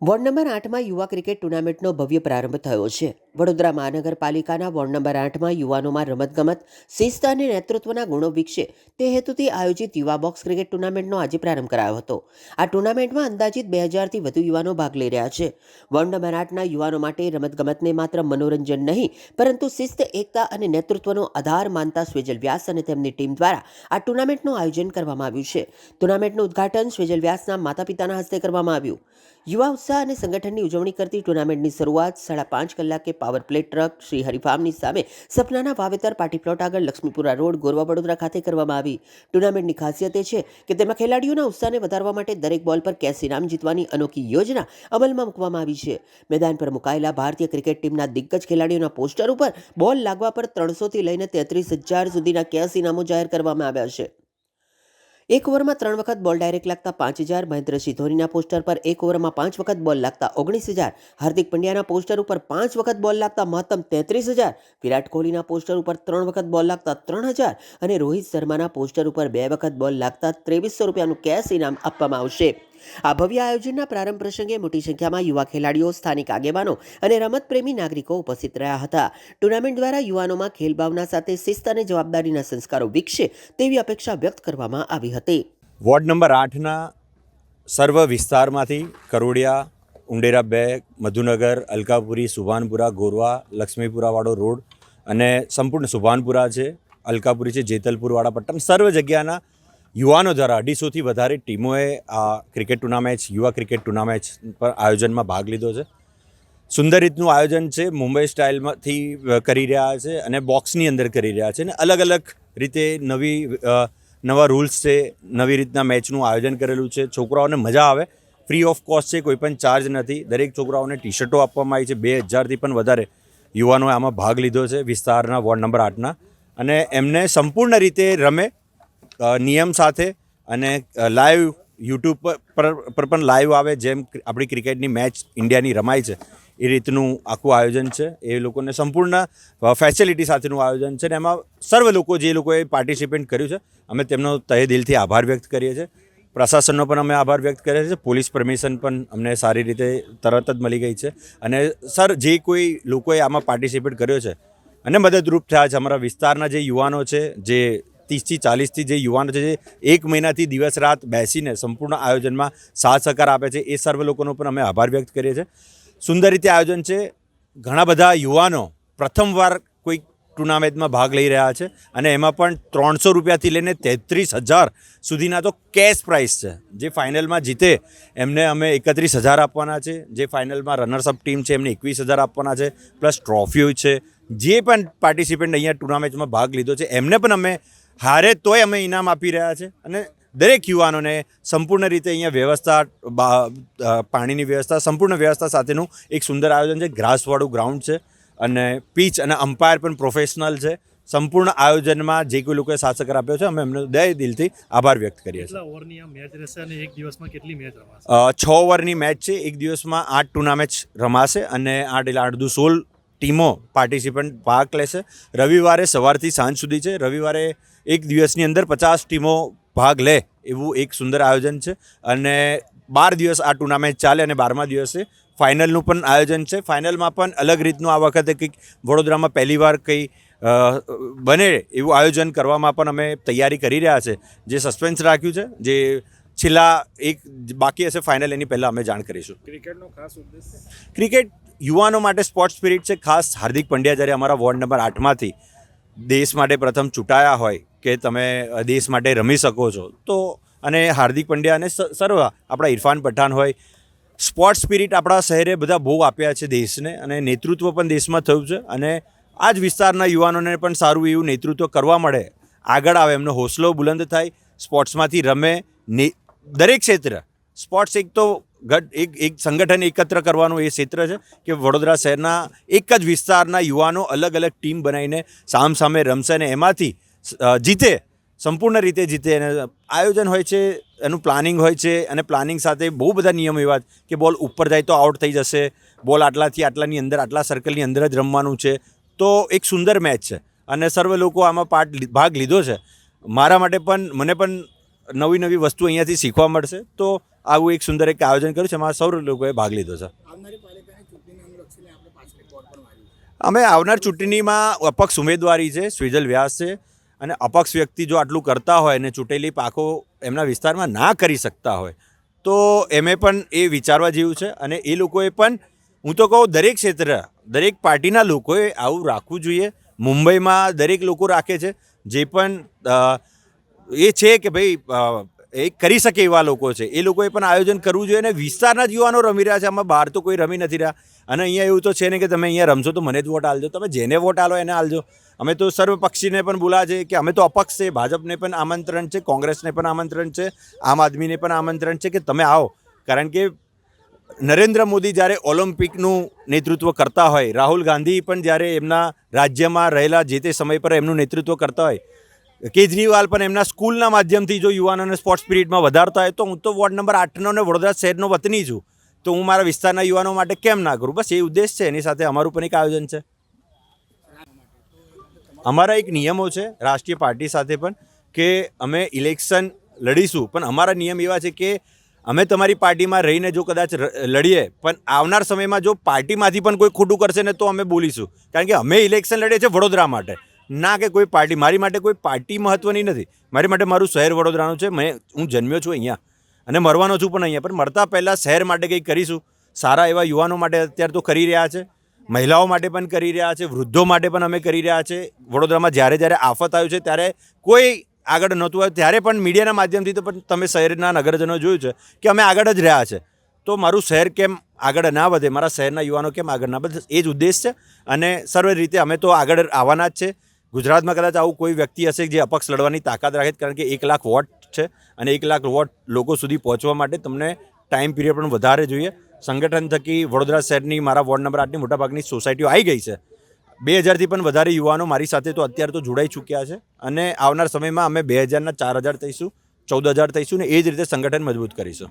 Ward number 8માં યુવા cricket ટુર્નામેન્ટનો ભવ્ય પ્રારંભ થયો છે. વડોદરા મહાનગરપાલિકાના વોર્ડ નંબર 8માં યુવાનોમાં રમતગમત, શિસ્ત અને નેતૃત્વના ગુણો વિકસે તે હેતુથી આયોજિત યુવા બોક્સ ક્રિકેટ ટુર્નામેન્ટનો આજે પ્રારંભ કરાયો હતો. આ ટુર્નામેન્ટમાં અંદાજિત 2000થી વધુ યુવાનો ભાગ લઈ રહ્યા છે. વોર્ડ નંબર 8ના યુવાનો માટે રમતગમતને માત્ર મનોરંજન નહીં, પરંતુ શિસ્ત, એકતા અને નેતૃત્વનો આધાર માનતા સ્વેજલ વ્યાસ અને તેમની ટીમ દ્વારા આ ટુર્નામેન્ટનું આયોજન કરવામાં આવ્યું છે. ટુર્નામેન્ટનું ઉદ્ઘાટન સ્વેજલ વ્યાસના માતા પિતાના હસ્તે કરવામાં આવ્યું. યુવા ઉત્સાહ અને સંગઠનની ઉજવણી કરતી ટુર્નામેન્ટની શરૂઆત 5:30 કલાકે પાવર પ્લે ટ્રક શ્રી હરિફાર્મની સામે સપનાના વાવેતર પાર્ટી પ્લોટ આગળ લક્ષ્મીપુરા રોડ, ગોરવા, વડોદરા ખાતે કરવામાં આવી. ટુર્નામેન્ટની ખાસિયત એ છે કે તેમાં ખેલાડીઓના ઉત્સાહને વધારવા માટે દરેક બોલ પર કેશ ઇનામ જીતવાની અનોખી યોજના અમલમાં મૂકવામાં આવી છે. મેદાન પર મુકાયેલા ભારતીય ક્રિકેટ ટીમના દિગ્ગજ ખેલાડીઓના પોસ્ટર ઉપર બોલ લાગવા પર 300થી લઈને 33,000 સુધીના કેશ ઇનામો જાહેર કરવામાં આવ્યા છે. એક ઓવરમાં 3 વખત બોલ ડાયરેક્ટ લાગતા 5,000, મહેન્દ્રસિંહ ધોનીના પોસ્ટર પર એક ઓવરમાં 5 વખત બોલ લાગતા 19,000, હાર્દિક પંડ્યાના પોસ્ટર ઉપર 5 વખત બોલ લાગતા મહત્તમ 33,000, વિરાટ કોહલીના પોસ્ટર ઉપર 3 વખત બોલ લાગતા 3,000 અને રોહિત શર્માના પોસ્ટર ઉપર 2 વખત બોલ લાગતા 2300 રૂપિયાનું કેશ ઇનામ આપવામાં આવશે. આ ભવ્ય આયોજનના પ્રારંભ પ્રસંગે મોટી સંખ્યામાં યુવા ખેલાડીઓ, સ્થાનિક આગેવાનો અને રમતપ્રેમી નાગરિકો ઉપસ્થિત રહ્યા હતા. ટુર્નામેન્ટ દ્વારા યુવાનોમાં ખેલભાવના સાથે શિસ્ત અને જવાબદારીના સંસ્કારો વિકસે તેવી અપેક્ષા વ્યક્ત કરવામાં આવી હતી. વોર્ડ નંબર 8ના સર્વ વિસ્તારમાંથી કરોડિયા, ઉંડેરા 2, મધુનગર, અલકાપુરી, સુભાનપુરા, ગોરવા, લક્ષ્મીપુરાવાળો રોડ અને સંપૂર્ણ સુભાનપુરા છે, અલકાપુરી છે, જેતલપુરવાળા પટ્ટન, સર્વ જગ્યાના યુવાનો દ્વારા 250થી વધારે ટીમોએ આ ક્રિકેટ ટુર્નામેન્ટ, યુવા ક્રિકેટ ટુર્નામેન્ટ પર આયોજનમાં ભાગ લીધો છે. સુંદર રીતનું આયોજન છે, મુંબઈ સ્ટાઇલમાંથી કરી રહ્યા છે અને બોક્સની અંદર કરી રહ્યા છે અને અલગ અલગ રીતે નવા રૂલ્સ છે, નવી રીતના મેચનું આયોજન કરેલું છે. છોકરાઓને મજા આવે, ફ્રી ઓફ કોસ્ટ છે, કોઈ પણ ચાર્જ નથી. દરેક છોકરાઓને ટી શર્ટો આપવામાં આવી છે. 2000થી પણ વધારે યુવાનોએ આમાં ભાગ લીધો છે વિસ્તારના વોર્ડ નંબર 8ના, અને એમને સંપૂર્ણ રીતે રમે નિયમ સાથે અને લાઈવ યુટ્યુબ પર પણ લાઈવ આવે, જેમ આપણી ક્રિકેટની મેચ ઇન્ડિયાની રમાય છે એ રીતનું આખું આયોજન છે. એ લોકોને સંપૂર્ણ ફેસિલિટી સાથેનું આયોજન છે અને એમાં સર્વ લોકો જે લોકોએ પાર્ટિસિપેટ કર્યું છે અમે તેમનો તહે દિલથી આભાર વ્યક્ત કરીએ છીએ. પ્રશાસનનો પણ અમે આભાર વ્યક્ત કરીએ છીએ. પોલીસ પરમિશન પણ અમને સારી રીતે તરત જ મળી ગઈ છે અને જે કોઈ લોકોએ આમાં પાર્ટિસિપેટ કર્યો છે અને મદદરૂપ થયા છે, અમારા વિસ્તારના જે યુવાનો છે, જે 30થી 40થી જે યુવાનો છે, જે 1 મહિનાથી દિવસ રાત બેસીને સંપૂર્ણ આયોજનમાં સાથ સહકાર આપે છે, એ સર્વ લોકોનો પણ અમે આભાર વ્યક્ત કરીએ છીએ. સુંદર રીતે આયોજન છે. ઘણા બધા યુવાનો પ્રથમવાર કોઈ ટુર્નામેન્ટમાં ભાગ લઈ રહ્યા છે અને એમાં પણ 300 રૂપિયાથી લઈને 33,000 સુધીના તો કેશ પ્રાઇઝ છે. જે ફાઇનલમાં જીતે એમને અમે 31,000 આપવાના છે. જે ફાઇનલમાં રનર્સઅપ ટીમ છે એમને 21,000 આપવાના છે, પ્લસ ટ્રોફીઓ છે. જે પણ પાર્ટિસિપન્ટ અહીંયા ટુર્નામેન્ટમાં ભાગ લીધો છે એમને પણ અમે હારે તોય અમે ઇનામ આપી રહ્યા છે અને દરેક યુવાનોને સંપૂર્ણ રીતે અહીંયા વ્યવસ્થા, પાણીની વ્યવસ્થા, સંપૂર્ણ વ્યવસ્થા સાથેનું એક સુંદર આયોજન છે. ગ્રાસવાળું ગ્રાઉન્ડ છે અને પીચ અને અમ્પાયર પણ પ્રોફેશનલ છે. સંપૂર્ણ આયોજનમાં જે કોઈ લોકોએ સાથ સહકાર આપ્યો છે અમે એમનો દિલથી આભાર વ્યક્ત કરીએ છીએ. 6 ઓવરની મેચ છે. એક દિવસમાં 8 ટુર્નામેન્ટ રમાશે અને 8 ટીમો પાર્ટિસિપન્ટ ભાગ લેશે. રવિવારે સવારથી સાંજ સુધી છે. રવિવારે એક દિવસની અંદર 50 ટીમો ભાગ લે એવું એક સુંદર આયોજન છે અને 12 દિવસ આ ટુર્નામેન્ટ ચાલે અને 12મા દિવસે ફાઇનલનું પણ આયોજન છે. ફાઇનલમાં પણ અલગ રીતનું આ વખતે કંઈક વડોદરામાં પહેલીવાર કંઈ બને એવું આયોજન કરવામાં પણ અમે તૈયારી કરી રહ્યા છે. જે સસ્પેન્સ રાખ્યું છે, જે છેલ્લા એક બાકી હશે ફાઇનલ, એની પહેલાં અમે જાણ કરીશું. ક્રિકેટનો ખાસ ઉદ્દેશ્ય ક્રિકેટ યુવાનો માટે સ્પોર્ટ્સ સ્પિરિટ છે. ખાસ હાર્દિક પંડ્યા જ્યારે અમારા વોર્ડ નંબર 8માંથી દેશ માટે પ્રથમ ચૂંટાયા હોય કે તમે દેશ માટે રમી શકો છો, તો અને હાર્દિક પંડ્યા અને સર્વ આપણા ઇરફાન પઠાણ હોય, સ્પોર્ટ્સ સ્પિરિટ આપણા શહેરે બધા બહુ આપ્યા છે દેશને અને નેતૃત્વ પણ દેશમાં થયું છે અને આ જ વિસ્તારના યુવાનોને પણ સારું એવું નેતૃત્વ કરવા મળે, આગળ આવે, એમનો હોસલો બુલંદ થાય, સ્પોર્ટ્સમાંથી રમે. દરેક ક્ષેત્ર સ્પોર્ટ્સ એક તો એક સંગઠન એકત્ર કરવાનું એ ક્ષેત્ર છે કે વડોદરા શહેરના એક જ વિસ્તારના યુવાનો અલગ અલગ ટીમ બનાવીને સામે રમશે અને એમાંથી જીતે, સંપૂર્ણ રીતે જીતે. અને આયોજન હોય છે, એનું પ્લાનિંગ હોય છે અને પ્લાનિંગ સાથે બહુ બધા નિયમો એવા કે બોલ ઉપર જાય તો આઉટ થઈ જશે, બોલ આટલાથી આટલાની અંદર, આટલા સર્કલની અંદર જ રમવાનું છે. તો એક સુંદર મેચ છે અને સર્વ લોકો આમાં ભાગ લીધો છે. મારા માટે પણ, મને પણ નવી વસ્તુ અહીંયાથી શીખવા મળશે. તો આવું એક સુંદર એક આયોજન કર્યું છે, એમાં સૌ લોકોએ ભાગ લીધો છે. આવનારી પાલિકાની ચૂંટણીને અનુલક્ષીને આપણે પાછળ બોર્ડ પણ માર્યું. અમે આવનાર ચૂંટણીમાં અપક્ષ ઉમેદવારી છે, સ્વિજલ વ્યાસ છે, અને અપક્ષ વ્યક્તિ જો આટલું કરતા હોય અને ચૂંટેલી પાકો એમના વિસ્તારમાં ના કરી શકતા હોય તો એમે પણ એ વિચારવા જેવું છે. અને એ લોકોએ પણ, હું તો કહું, દરેક ક્ષેત્ર, દરેક પાર્ટીના લોકોએ આવું રાખવું જોઈએ. મુંબઈમાં દરેક લોકો રાખે છે, જે પણ એ છે કે ભાઈ એ કરી શકે એવા લોકો છે, એ લોકોએ પણ આયોજન કરવું જોઈએ. અને વિસ્તારના જ યુવાનો રમી રહ્યા છે, આમાં બહાર તો કોઈ રમી નથી રહ્યા. અને અહીંયા એવું તો છે ને કે તમે અહીંયા રમશો તો મને જ વોટ આલજો, તમે જેને વોટ આલો એને આલજો. અમે તો સર્વપક્ષીને પણ બોલા છે કે અમે તો અપક્ષ છે, ભાજપને પણ આમંત્રણ છે, કોંગ્રેસને પણ આમંત્રણ છે, આમ આદમીને પણ આમંત્રણ છે કે તમે આવો. કારણ કે નરેન્દ્ર મોદી જ્યારે ઓલિમ્પિકનું નેતૃત્વ કરતા હોય, રાહુલ ગાંધી પણ જ્યારે એમના રાજ્યમાં રહેલા જે તે સમય પર એમનું નેતૃત્વ કરતા હોય, કેજરીવાલ પણ એમના સ્કૂલના માધ્યમથી જો યુવાનોને સ્પોર્ટ્સ સ્પિરિટમાં વધારતા હોય, તો હું તો વોર્ડ નંબર 8નો ને વડોદરા શહેરનો વતની છું, તો હું મારા વિસ્તારના યુવાનો માટે કેમ ના કરું? બસ એ ઉદ્દેશ છે. એની સાથે અમારું પણ એક આયોજન છે. અમારા એક નિયમો છે રાષ્ટ્રીય પાર્ટી સાથે પણ કે અમે ઇલેક્શન લડીશું, પણ અમારા નિયમ એવા છે કે અમે તમારી પાર્ટીમાં રહીને જો કદાચ લડીએ, પણ આવનાર સમયમાં જો પાર્ટીમાંથી પણ કોઈ ખોટું કરશે ને તો અમે બોલીશું. કારણ કે અમે ઇલેક્શન લડીએ છીએ વડોદરા માટે, ના કે કોઈ પાર્ટી. મારી માટે કોઈ પાર્ટી મહત્ત્વની નથી. મારી માટે મારું શહેર વડોદરાનું છે. હું જન્મ્યો છું અહીંયા અને મરવાનો છું પણ અહીંયા. પણ મરતા પહેલાં શહેર માટે કંઈક કરીશું. સારા એવા યુવાનો માટે અત્યારે તો કરી રહ્યા છે, મહિલાઓ માટે પણ કરી રહ્યા છે, વૃદ્ધો માટે પણ અમે કરી રહ્યા છે. વડોદરામાં જ્યારે જ્યારે આફત આવ્યું છે ત્યારે કોઈ આગળ નહોતું આવ્યું, ત્યારે પણ મીડિયાના માધ્યમથી તો પણ તમે શહેરના નગરજનો જોયું છે કે અમે આગળ જ રહ્યા છે. તો મારું શહેર કેમ આગળ ના વધે, મારા શહેરના યુવાનો કેમ આગળ ના વધે, એ જ ઉદ્દેશ છે. અને સર્વ રીતે અમે તો આગળ આવવાના જ છે. ગુજરાતમાં કદાચ આવું કોઈ વ્યક્તિ હશે જે અપક્ષ લડવાની તાકાત રાખે, કારણ કે 1 લાખ વોટ છે અને 1 લાખ વોટ લોકો સુધી પહોંચવા માટે તમને ટાઈમ પીરિયડ પણ વધારે જોઈએ. સંગઠન થકી વડોદરા શહેરની મારા વોર્ડ નંબર 8ની મોટાભાગની સોસાયટીઓ આવી ગઈ છે. 2000થી પણ વધારે યુવાનો મારી સાથે તો અત્યારે તો જોડાઈ ચૂક્યા છે. અને આવનાર સમયમાં અમે 2000ના 4000 થઈશું, 14000 થઈશું, ને એ જ રીતે સંગઠન મજબૂત કરીશું.